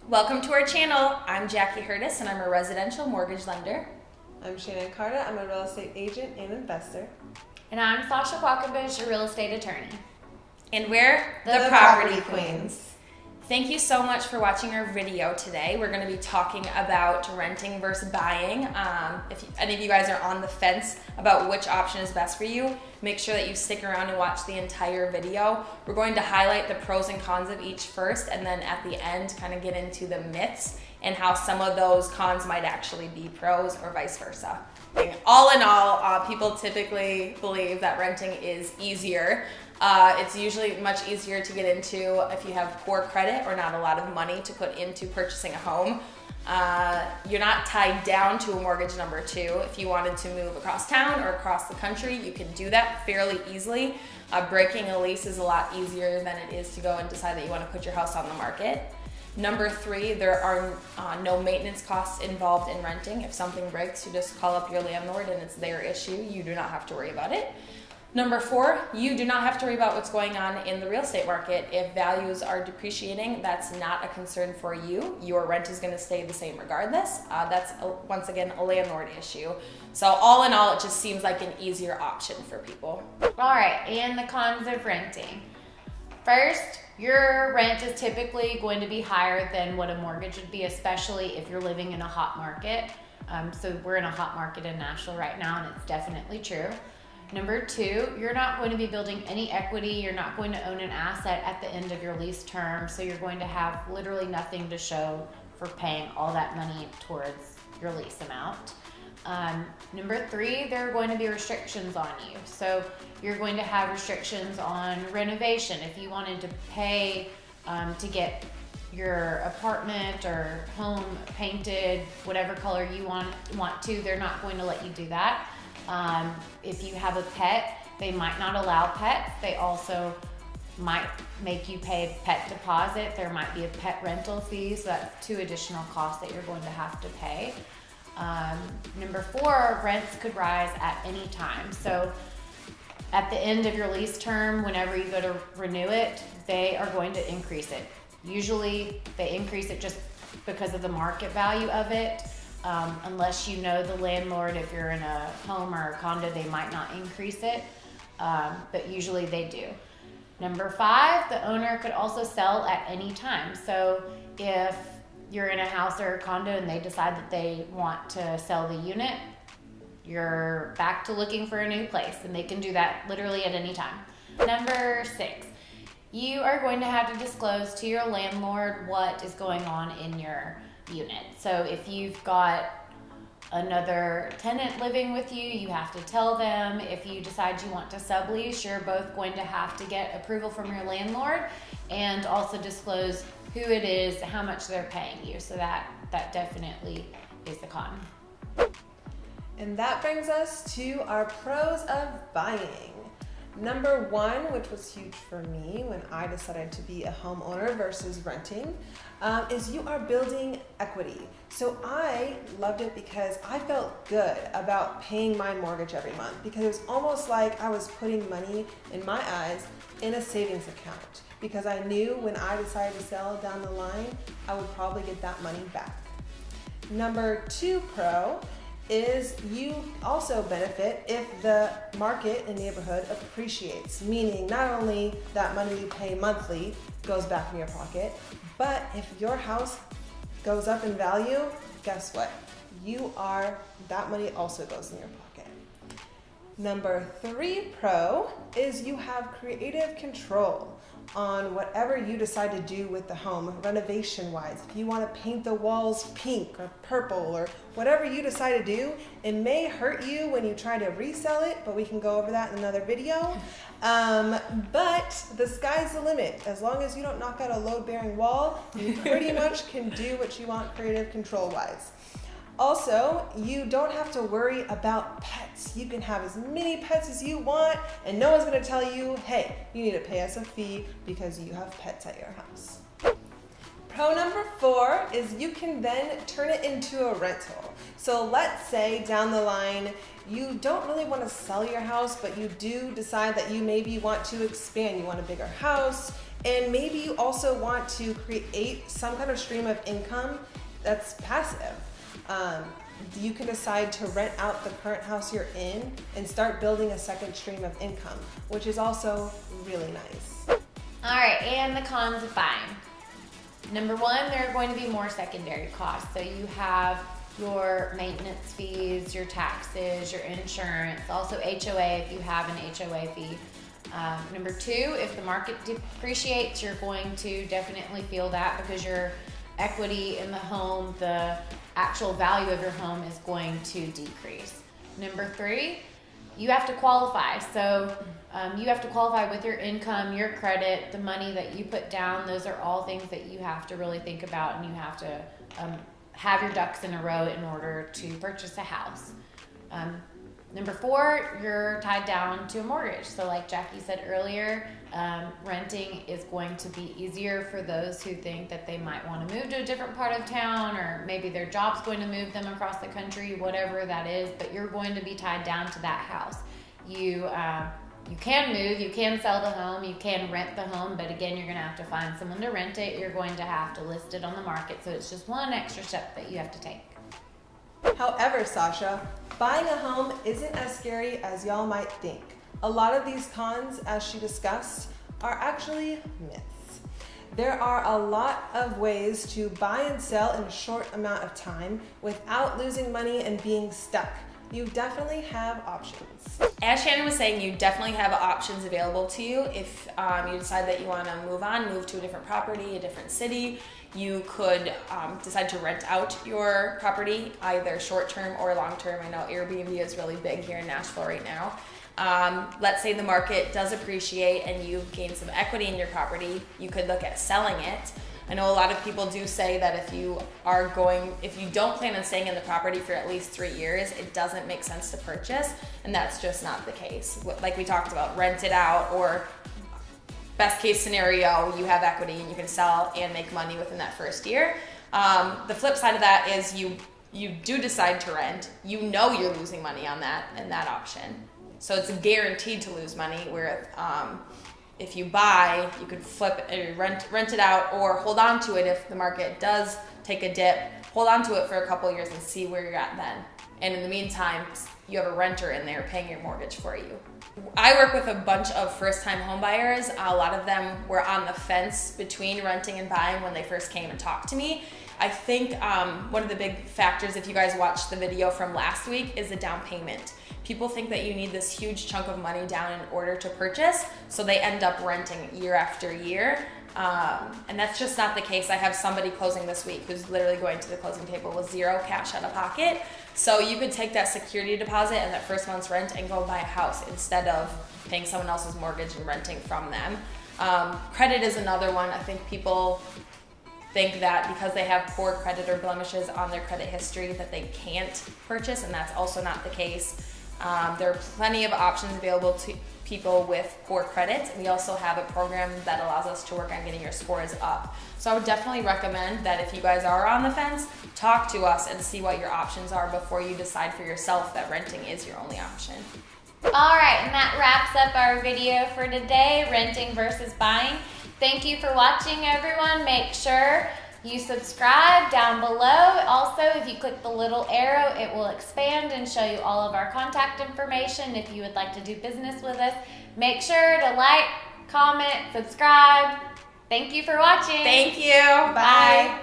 Welcome to our channel. I'm Jackie Hurtis and I'm a residential mortgage lender. I'm Shannon Carter. I'm a real estate agent and investor. And I'm Sasha Qualkenbush, a real estate attorney. And we're the Property Queens. Thank you so much for watching our video today. We're going to be talking about renting versus buying. If any of you guys are on the fence about which option is best for you, make sure that you stick around and watch the entire video. We're going to highlight the pros and cons of each first, and then at the end kind of get into the myths and how some of those cons might actually be pros or vice versa. All in all, people typically believe that renting is easier. It's usually much easier to get into if you have poor credit or not a lot of money to put into purchasing a home. You're not tied down to a mortgage number two. If you wanted to move across town or across the country, you can do that fairly easily. Breaking a lease is a lot easier than it is to go and decide that you want to put your house on the market. Number three, there are no maintenance costs involved in renting. If something breaks, you just call up your landlord and it's their issue. You do not have to worry about it. Number four, you do not have to worry about what's going on in the real estate market. If values are depreciating, that's not a concern for you. Your rent is going to stay the same regardless. That's, once again, a landlord issue. So all in all, it just seems like an easier option for people. All right, and the cons of renting. First, your rent is typically going to be higher than what a mortgage would be, especially if you're living in a hot market. So we're in a hot market in Nashville right now, and it's definitely true. Number two, you're not going to be building any equity. You're not going to own an asset at the end of your lease term. So you're going to have literally nothing to show for paying all that money towards your lease amount. Number three, there are going to be restrictions on you. So you're going to have restrictions on renovation. If you wanted to pay to get your apartment or home painted whatever color you want to, they're not going to let you do that. If you have a pet, they might not allow pets. They also might make you pay a pet deposit. There might be a pet rental fee, so that's 2 additional costs that you're going to have to pay. Number four, rents could rise at any time. So at the end of your lease term, whenever you go to renew it, they are going to increase it. Usually they increase it just because of the market value of it. Unless you know the landlord, if you're in a home or a condo, they might not increase it, but usually they do. Number five, the owner could also sell at any time. So if you're in a house or a condo and they decide that they want to sell the unit, you're back to looking for a new place, and they can do that literally at any time. Number six, you are going to have to disclose to your landlord what is going on in your unit. So if you've got another tenant living with you, you have to tell them. If you decide you want to sublease, you're both going to have to get approval from your landlord and also disclose who it is, how much they're paying you. So that definitely is the con. And that brings us to our pros of buying. Number one, which was huge for me when I decided to be a homeowner versus renting, is you are building equity. So I loved it because I felt good about paying my mortgage every month, because it was almost like I was putting money, in my eyes, in a savings account, because I knew when I decided to sell down the line, I would probably get that money back. Number two pro is you also benefit if the market and neighborhood appreciates, meaning not only that money you pay monthly goes back in your pocket, but if your house goes up in value, guess what? That money also goes in your pocket. Number three pro is you have creative control on whatever you decide to do with the home, renovation wise. If you want to paint the walls pink or purple or whatever you decide to do, it may hurt you when you try to resell it, but we can go over that in another video. But the sky's the limit. As long as you don't knock out a load-bearing wall, you pretty much can do what you want creative control wise. Also, you don't have to worry about pets. You can have as many pets as you want, and no one's gonna tell you, hey, you need to pay us a fee because you have pets at your house. Pro number 4 is you can then turn it into a rental. So let's say down the line, you don't really want to sell your house, but you do decide that you maybe want to expand. You want a bigger house, and maybe you also want to create some kind of stream of income that's passive. You can decide to rent out the current house you're in and start building a second stream of income, which is also really nice. All right, and the cons of buying. Number 1, there are going to be more secondary costs. So you have your maintenance fees, your taxes, your insurance, also HOA if you have an HOA fee. Number 2, if the market depreciates, you're going to definitely feel that because your equity in the home, the actual value of your home is going to decrease. Number 3, you have to qualify. So you have to qualify with your income, your credit, the money that you put down. Those are all things that you have to really think about, and you have to have your ducks in a row in order to purchase a house. Number 4, you're tied down to a mortgage. So like Jackie said earlier, renting is going to be easier for those who think that they might want to move to a different part of town, or maybe their job's going to move them across the country, whatever that is, but you're going to be tied down to that house. You can move, you can sell the home, you can rent the home, but again, you're going to have to find someone to rent it. You're going to have to list it on the market. So it's just one extra step that you have to take. However, Sasha, buying a home isn't as scary as y'all might think. A lot of these cons, as she discussed, are actually myths. There are a lot of ways to buy and sell in a short amount of time without losing money and being stuck. You definitely have options. As Shannon was saying, you definitely have options available to you. If you decide that you want to move to a different property, a different city, you could decide to rent out your property, either short-term or long-term. I know Airbnb is really big here in Nashville right now. Let's say the market does appreciate and you've gained some equity in your property, you could look at selling it. I know a lot of people do say that if you don't plan on staying in the property for at least 3 years, it doesn't make sense to purchase, and that's just not the case. Like we talked about, rent it out, or best case scenario, you have equity and you can sell and make money within that first year. The flip side of that is you do decide to rent, you know you're losing money on that and that option. So it's guaranteed to lose money, where if you buy, you could rent it out, or hold on to it if the market does take a dip. Hold on to it for a couple of years and see where you're at then. And in the meantime, you have a renter in there paying your mortgage for you. I work with a bunch of first-time home buyers. A lot of them were on the fence between renting and buying when they first came and talked to me. I think one of the big factors, if you guys watched the video from last week, is the down payment. People think that you need this huge chunk of money down in order to purchase, so they end up renting year after year. And that's just not the case. I have somebody closing this week who's literally going to the closing table with 0 cash out of pocket. So you could take that security deposit and that first month's rent and go buy a house instead of paying someone else's mortgage and renting from them. Credit is another one. I think people think that because they have poor credit or blemishes on their credit history that they can't purchase, and that's also not the case. There are plenty of options available to people with poor credit. We also have a program that allows us to work on getting your scores up. So I would definitely recommend that if you guys are on the fence, talk to us and see what your options are before you decide for yourself that renting is your only option. All right, and that wraps up our video for today, renting versus buying. Thank you for watching, everyone. Make sure you subscribe down below. Also, if you click the little arrow, it will expand and show you all of our contact information if you would like to do business with us. Make sure to like, comment, subscribe. Thank you for watching. Thank you. Bye.